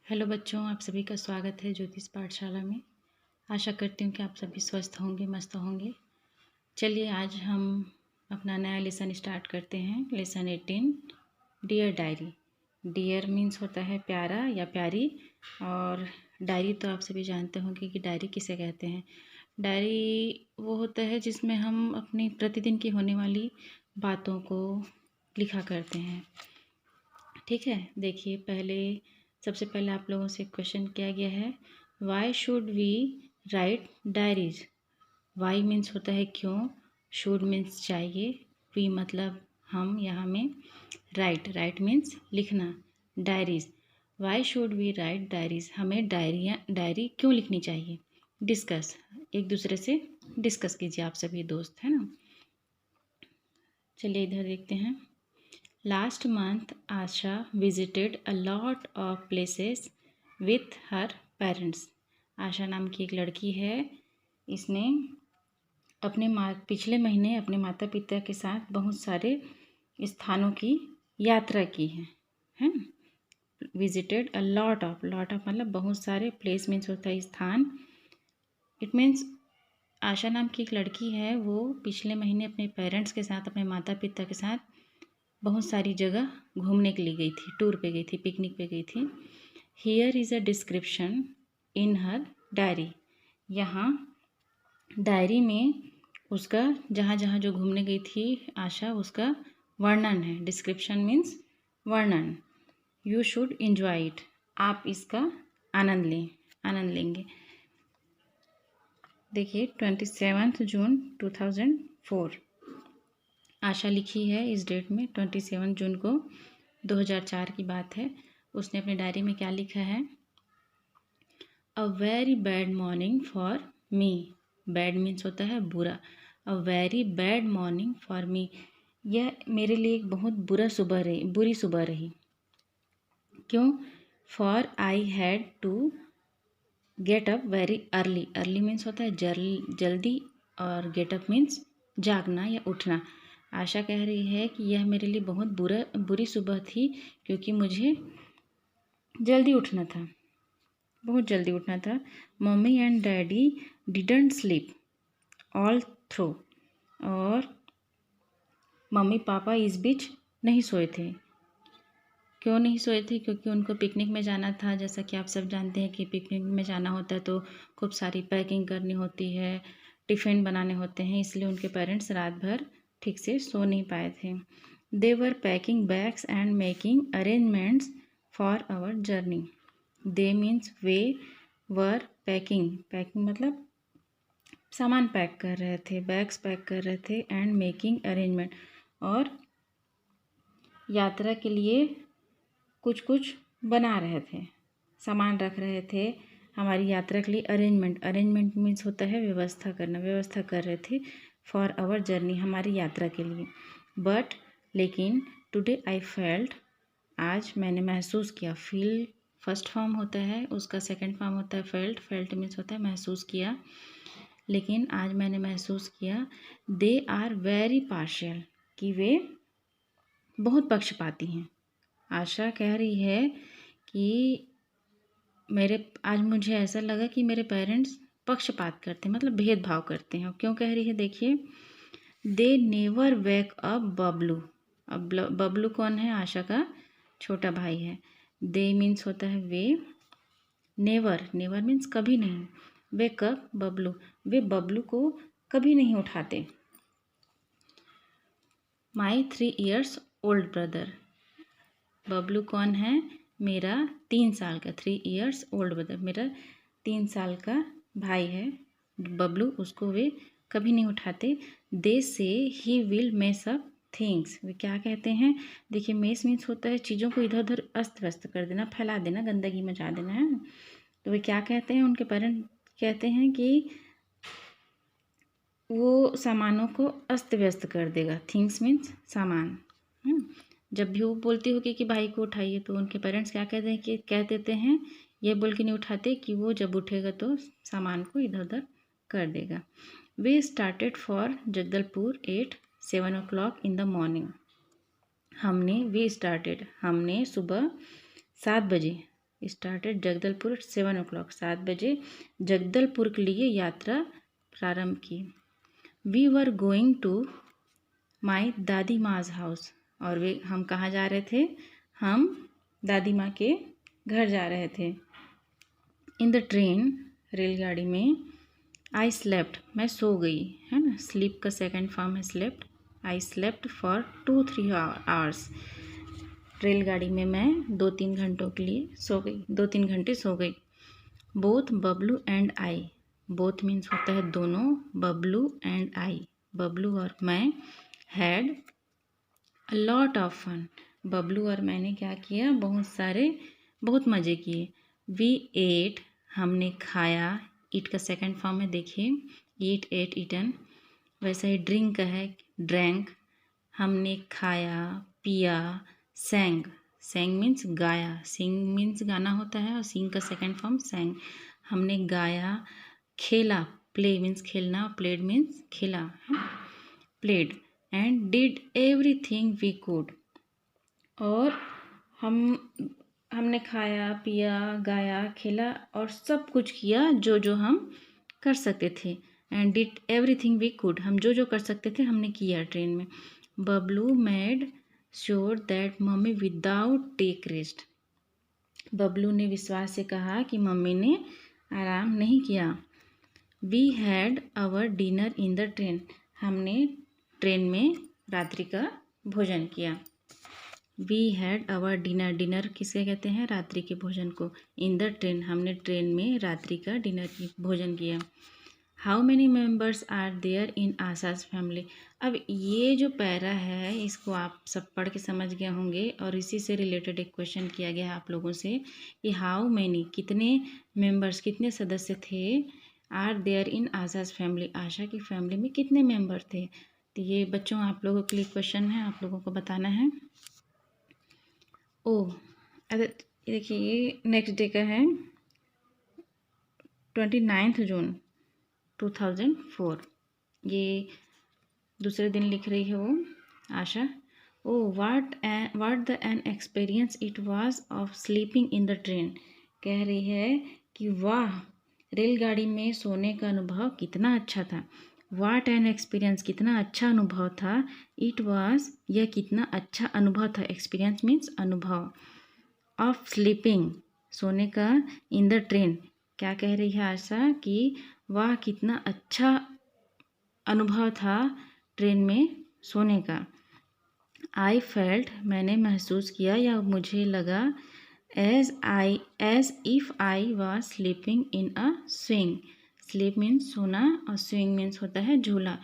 Hello बच्चों, आप सभी का स्वागत है ज्योतिष पाठशाला में। आशा करती हूँ कि आप सभी स्वस्थ होंगे, मस्त होंगे। चलिए आज हम अपना नया लेसन स्टार्ट करते हैं। Lesson 18, dear diary. Dear means होता है प्यारा या प्यारी, और डायरी तो आप सभी जानते होंगे कि डायरी किसे कहते हैं। डायरी वो होता है जिसमें हम अपनी प्रतिदिन की होने वाली बातों को लिखा करते हैं। ठीक है, देखिए सबसे पहले आप लोगों से क्वेश्चन किया गया है, why should we write diaries. Why means होता है क्यों, शुड मीन्स चाहिए, वी मतलब हम या हमें, राइट मीन्स लिखना, diaries. Why should we write diaries, हमें डायरी क्यों लिखनी चाहिए। डिस्कस, एक दूसरे से डिस्कस कीजिए आप सभी दोस्त, है ना। चलिए इधर देखते हैं। Last month, Asha visited a lot of places with her parents. आशा नाम की एक लड़की है, इसने पिछले महीने अपने माता पिता के साथ बहुत सारे स्थानों की यात्रा की है। विजिटेड अ लॉट ऑफ मतलब बहुत सारे, प्लेस मीन्स होता है स्थान, इट मीन्स आशा नाम की एक लड़की है, वो पिछले महीने अपने पेरेंट्स के साथ, अपने माता पिता के साथ बहुत सारी जगह घूमने के लिए गई थी, टूर पे गई थी, पिकनिक पे गई थी। Here is a description in her diary. यहाँ डायरी में उसका जहाँ जहाँ जो घूमने गई थी आशा, उसका वर्णन है। डिस्क्रिप्शन मीन्स वर्णन। यू शुड एंजॉय इट, आप इसका आनंद लेंगे। देखिए 27 जून 2004 आशा लिखी है इस डेट में, 27 जून को 2004 की बात है। उसने अपनी डायरी में क्या लिखा है, a very bad morning for me. Bad means होता है बुरा। A very bad morning for me, यह मेरे लिए एक बहुत बुरी सुबह रही। क्यों, for I had to get up very early. Early means होता है जल्दी, और गेट अप मीन्स जागना या उठना। आशा कह रही है कि यह मेरे लिए बहुत बुरी सुबह थी, क्योंकि मुझे जल्दी उठना था, बहुत जल्दी उठना था। Mummy and daddy didn't sleep all through, और मम्मी पापा इस बीच नहीं सोए थे। क्यों नहीं सोए थे, क्योंकि उनको पिकनिक में जाना था। जैसा कि आप सब जानते हैं कि पिकनिक में जाना होता है तो खूब सारी पैकिंग करनी होती है, टिफ़िन बनाने होते हैं, इसलिए उनके पेरेंट्स रात भर ठीक से सो नहीं पाए थे। They were packing bags and making arrangements for our journey. They means वे, वर पैकिंग मतलब सामान पैक कर रहे थे, बैग्स पैक कर रहे थे, एंड मेकिंग अरेंजमेंट, और यात्रा के लिए कुछ बना रहे थे, सामान रख रहे थे हमारी यात्रा के लिए। अरेंजमेंट मीन्स होता है व्यवस्था करना, व्यवस्था कर रहे थे फॉर आवर जर्नी, हमारी यात्रा के लिए। बट लेकिन टुडे आई फेल्ट, आज मैंने महसूस किया। फील फर्स्ट फॉर्म होता है, उसका सेकंड फॉर्म होता है फेल्ट। फेल्ट मीन्स होता है महसूस किया। लेकिन आज मैंने महसूस किया, दे आर वेरी पार्शियल, कि वे बहुत पक्षपाती हैं। आशा कह रही है कि आज मुझे ऐसा लगा कि मेरे पेरेंट्स पक्षपात करते हैं, मतलब भेदभाव करते हैं। क्यों कह रही है, देखिए, they never wake up Bablu. अब बबलू कौन है, आशा का छोटा भाई है। दे मीन्स होता है वे, नेवर मीन्स कभी नहीं, वेक अप बबलू, वे बबलू को कभी नहीं उठाते। माई 3 years ओल्ड ब्रदर, बबलू कौन है, मेरा 3 साल का, 3 years ओल्ड ब्रदर, मेरा 3 साल का भाई है बबलू, उसको वे कभी नहीं उठाते। दे से ही विल मेस अप थिंग्स, वे क्या कहते हैं, देखिए मेस मीन्स होता है चीज़ों को इधर उधर अस्त व्यस्त कर देना, फैला देना, गंदगी मचा देना, है। तो वे क्या कहते हैं, उनके पेरेंट कहते हैं कि वो सामानों को अस्त व्यस्त कर देगा। थिंग्स मीन्स सामान। जब भी वो बोलती होगी कि भाई को उठाइए, तो उनके पेरेंट्स क्या कहते हैं, कि कह देते हैं, ये बोल के नहीं उठाते कि वो जब उठेगा तो सामान को इधर उधर कर देगा। We started for Jagdalpur at 7 o'clock in the morning. हमने सुबह 7 बजे स्टार्टेड जगदलपुर 7 o'clock, 7 बजे जगदलपुर के लिए यात्रा प्रारंभ की। We were going to my dadi maa's house, और हम कहाँ जा रहे थे, हम दादी माँ के घर जा रहे थे। इन द ट्रेन, रेलगाड़ी में, आई स्लेप्ट, मैं सो गई, है ना, स्लीप का सेकंड फॉर्म है slept. I slept for 2-3 hours, रेलगाड़ी में मैं 2-3 घंटों के लिए सो गई, 2-3 घंटे सो गई। Both Bablu and I, both means होता है दोनों, बबलू एंड आई, बबलू और मैं, had a lot of fun, Bablu और मैंने क्या किया, बहुत मज़े किए। वी एट, हमने खाया, ईट का सेकंड फॉर्म है देखिए, ईट, एट, ईटन। वैसा ही ड्रिंक का है, ड्रैंक, हमने खाया, पिया, सैंग, सैंग मीन्स गाया, सिंग मीन्स गाना होता है और सिंग का सेकंड फॉर्म सैंग, हमने गाया, खेला, प्ले मीन्स खेलना, प्लेड मीन्स खेला, played, and did everything we could, और हमने खाया, पिया, गाया, खेला और सब कुछ किया जो जो हम कर सकते थे। And did everything we could, हम जो जो कर सकते थे हमने किया ट्रेन में। Bablu made sure that mummy without take rest, Bablu ने विश्वास से कहा कि मम्मी ने आराम नहीं किया। We had our dinner in the train, हमने ट्रेन में रात्रि का भोजन किया। We had our dinner, dinner किसे कहते हैं, रात्रि के भोजन को। इन द ट्रेन, हमने ट्रेन में रात्रि का डिनर की भोजन किया। How many members are there in Asha's family, अब ये जो पैरा है इसको आप सब पढ़ के समझ गए होंगे, और इसी से रिलेटेड एक क्वेश्चन किया गया है आप लोगों से कि हाउ मैनी, कितने मेंबर्स, कितने सदस्य थे, are there in Asha's family, Asha की फैमिली में कितने मेंबर थे। तो ये बच्चों आप लोगों के लिए क्वेश्चन है, आप लोगों को बताना है। अगर देखिए ये नेक्स्ट डे का है, 29 जून 2004, ये दूसरे दिन लिख रही है वो Asha. What the an experience it was of sleeping in the train, कह रही है कि वाह, रेलगाड़ी में सोने का अनुभव कितना अच्छा था। व्हाट एन एक्सपीरियंस, कितना अच्छा अनुभव था। इट वाज, यह कितना अच्छा अनुभव था, एक्सपीरियंस मीन्स अनुभव, ऑफ स्लीपिंग, सोने का, इन द ट्रेन, क्या कह रही है आशा कि वाह कितना अच्छा अनुभव था ट्रेन में सोने का। आई फेल्ट, मैंने महसूस किया या मुझे लगा, as if I was sleeping in a swing, sleep means सोना और स्विंग मीन्स होता है झूला।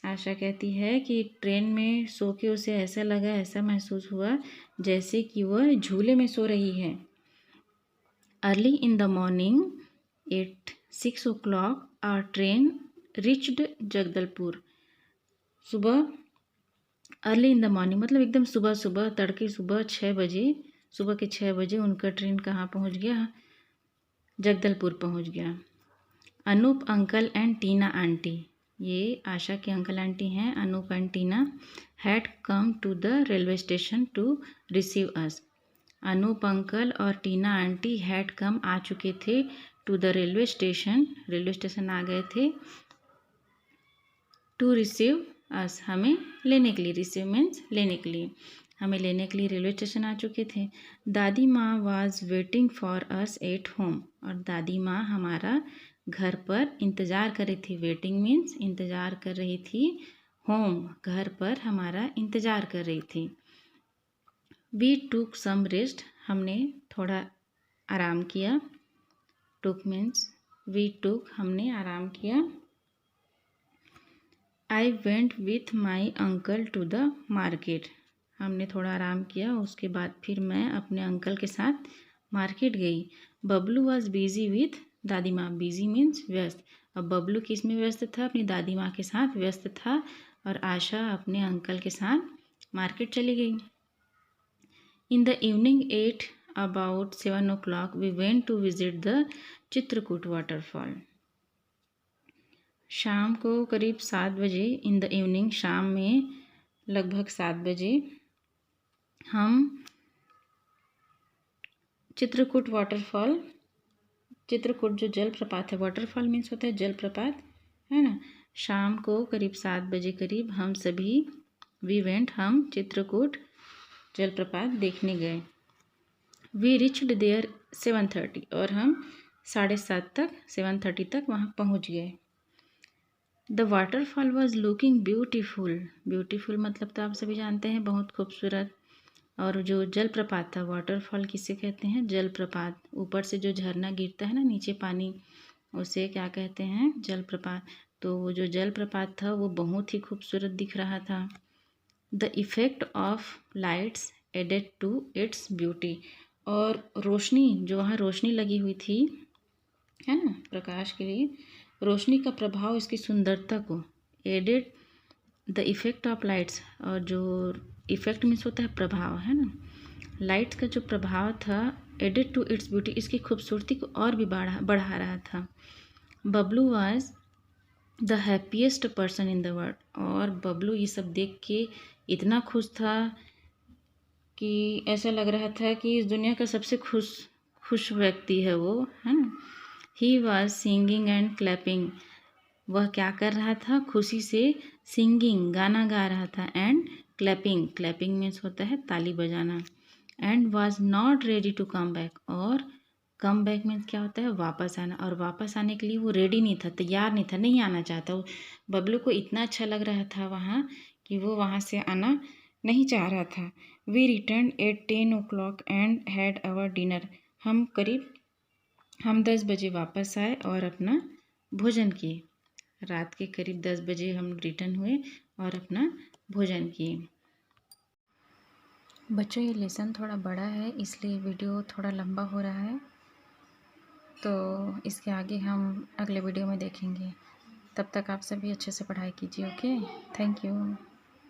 आशा कहती है कि ट्रेन में सो के उसे ऐसा लगा, ऐसा महसूस हुआ जैसे कि वह झूले में सो रही है। Early in the morning at 6 o'clock our train reached Jagdalpur, सुबह, अर्ली इन द मॉर्निंग मतलब एकदम सुबह सुबह, तड़के सुबह 6 बजे, सुबह के 6 बजे उनका ट्रेन कहाँ पहुँच गया, जगदलपुर पहुँच गया। Anup uncle and Tina aunty, ये आशा के अंकल आंटी हैं, Anup and Tina, had come to the railway station to receive us, Anup uncle और टीना आंटी हैड कम, आ चुके थे, टू द रेलवे स्टेशन आ गए थे, टू रिसीव अस, हमें लेने के लिए, रिसीव मीन्स लेने के लिए, हमें लेने के लिए रेलवे स्टेशन आ चुके थे। दादी माँ was waiting for us at home, और दादी माँ हमारा घर पर इंतज़ार कर रही थी, वेटिंग मीन्स इंतज़ार कर रही थी, होम घर पर हमारा इंतज़ार कर रही थी। वी टुक सम रेस्ट, हमने थोड़ा आराम किया, टुक मीन्स वी टुक, हमने आराम किया। I went with my uncle to the market, हमने थोड़ा आराम किया, उसके बाद फिर मैं अपने अंकल के साथ मार्केट गई। बबलू वॉज बिजी विथ दादी माँ, बिजी मीन्स व्यस्त, अब बबलू किस में व्यस्त था, अपनी दादी माँ के साथ व्यस्त था, और आशा अपने अंकल के साथ मार्केट चली गई। In the evening at about 7 o'clock we went to visit the Chitrakoot waterfall, शाम को करीब 7 बजे, इन द इवनिंग शाम में लगभग 7 बजे, हम चित्रकूट वाटरफॉल, चित्रकूट जो जलप्रपात है, वाटरफॉल मीन्स होता है जलप्रपात, है ना। शाम को करीब 7 बजे करीब हम सभी हम चित्रकूट जलप्रपात देखने गए। वी रिच्ड देयर 7:30 और हम 7:30 तक 7:30 तक वहाँ पहुँच गए। The waterfall was looking beautiful, beautiful मतलब तो आप सभी जानते हैं बहुत खूबसूरत। और जो जलप्रपात था, वाटरफॉल किसे कहते हैं, जलप्रपात, ऊपर से जो झरना गिरता है ना नीचे पानी, उसे क्या कहते हैं, जलप्रपात। तो वो जो जलप्रपात था वो बहुत ही खूबसूरत दिख रहा था। The effect of lights added to its beauty, और रोशनी, जो वहाँ रोशनी लगी हुई थी, है ना, प्रकाश के लिए रोशनी का प्रभाव इसकी सुंदरता को, added the effect of lights, और जो इफ़ेक्ट मीन्स होता है प्रभाव, है ना, लाइट्स का जो प्रभाव था, एडेड टू इट्स ब्यूटी, इसकी खूबसूरती को और भी बढ़ा रहा था। Bablu was the happiest person in the world, और बबलू ये सब देख के इतना खुश था कि ऐसा लग रहा था कि इस दुनिया का सबसे खुश व्यक्ति है वो, है ना। He was singing and clapping, वह क्या कर रहा था, खुशी से सिंगिंग, गाना गा रहा था, एंड क्लैपिंग, क्लैपिंग मीन्स होता है ताली बजाना, and was not ready to come back, और कम बैक मीन्स क्या होता है, वापस आना, और वापस आने के लिए वो रेडी नहीं था, तैयार नहीं था, नहीं आना चाहता वो। बबलू को इतना अच्छा लग रहा था वहाँ कि वो वहाँ से आना नहीं चाह रहा था। We return at 10 o'clock and had our dinner, हम 10 बजे वापस आए और अपना भोजन किए। रात के करीब 10 बजे हम रिटर्न हुए और अपना भोजन किए। बच्चों ये लेसन थोड़ा बड़ा है इसलिए वीडियो थोड़ा लंबा हो रहा है, तो इसके आगे हम अगले वीडियो में देखेंगे। तब तक आप सभी अच्छे से पढ़ाई कीजिए। Okay, thank you.